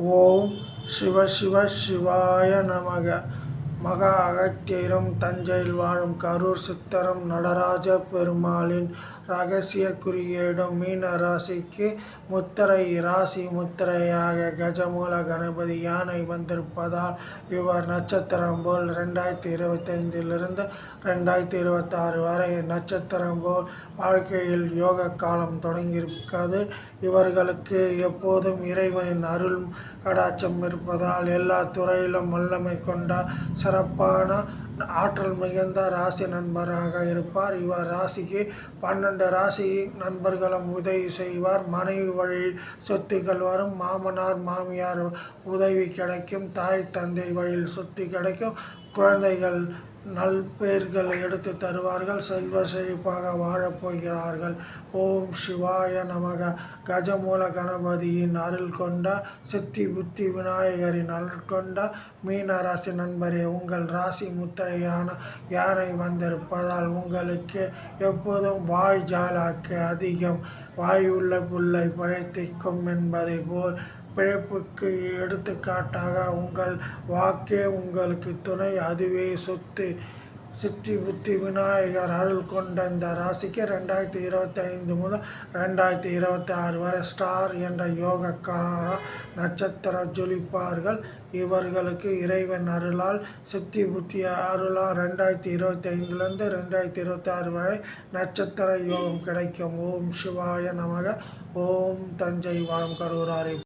ஓம் சிவ சிவ சிவாய நமக. மகா அகத்தியரும் தஞ்சையில் வாழும் கரூர் சித்தரும் நடராஜ பெருமாளின் இரகசிய குறியீடும் மீன ராசிக்கு முத்திரை ராசி முத்திரையாக கஜமூல கணபதி யானை வந்திருப்பதால் இவர் நட்சத்திரம் போல் 2025 2026 வரை நட்சத்திரம் போல் வாழ்க்கையில் யோக காலம் தொடங்கியிருக்கிறது. இவர்களுக்கு எப்போதும் இறைவனின் அருள் கடாட்சம் இருப்பதால் எல்லா துறையிலும் வல்லமை கொண்ட சிறப்பான ஆற்றல் மிகுந்த ராசி நண்பராக இருப்பார். இவர் ராசிக்கு 12 ராசி நண்பர்களும் உதவி செய்வார். மனைவி வழியில் சொத்துக்கள் வரும். மாமனார் மாமியார் உதவி கிடைக்கும். தாய் தந்தை வழியில் சொத்து கிடைக்கும். குழந்தைகள் நல்பெயர்கள் எடுத்து தருவார்கள். செல்வ செழிப்பாக வாழப்போகிறார்கள். ஓம் சிவாய நமக. கஜமூல கணபதியின் அருள் கொண்ட சித்தி புத்தி விநாயகரின் அருள் கொண்ட மீன ராசி நண்பரே, உங்கள் ராசி முத்திரையான யானை வந்திருப்பதால் உங்களுக்கு எப்போதும் வாய் ஜாலாக்கு அதிகம். வாய் உள்ள புல்லை பழைத்திக்கும் என்பதை போல் பிழைப்புக்கு எடுத்துக்காட்டாக உங்கள் வாக்கே உங்களுக்கு துணை, அதுவே சொத்து. சித்தி புத்தி விநாயகர் அருள் கொண்ட இந்த ராசிக்கு 2025 முதல் 2026 வரை ஸ்டார் என்ற யோகக்கார நட்சத்திரம் ஜொலிப்பார்கள். இவர்களுக்கு இறைவன் அருளால் சித்தி புத்தி அருளால் 2025 2026 வரை நட்சத்திர யோகம் கிடைக்கும். ஓம் சிவாய நமக. ஓம் தஞ்சை வாழும் கரூராரி.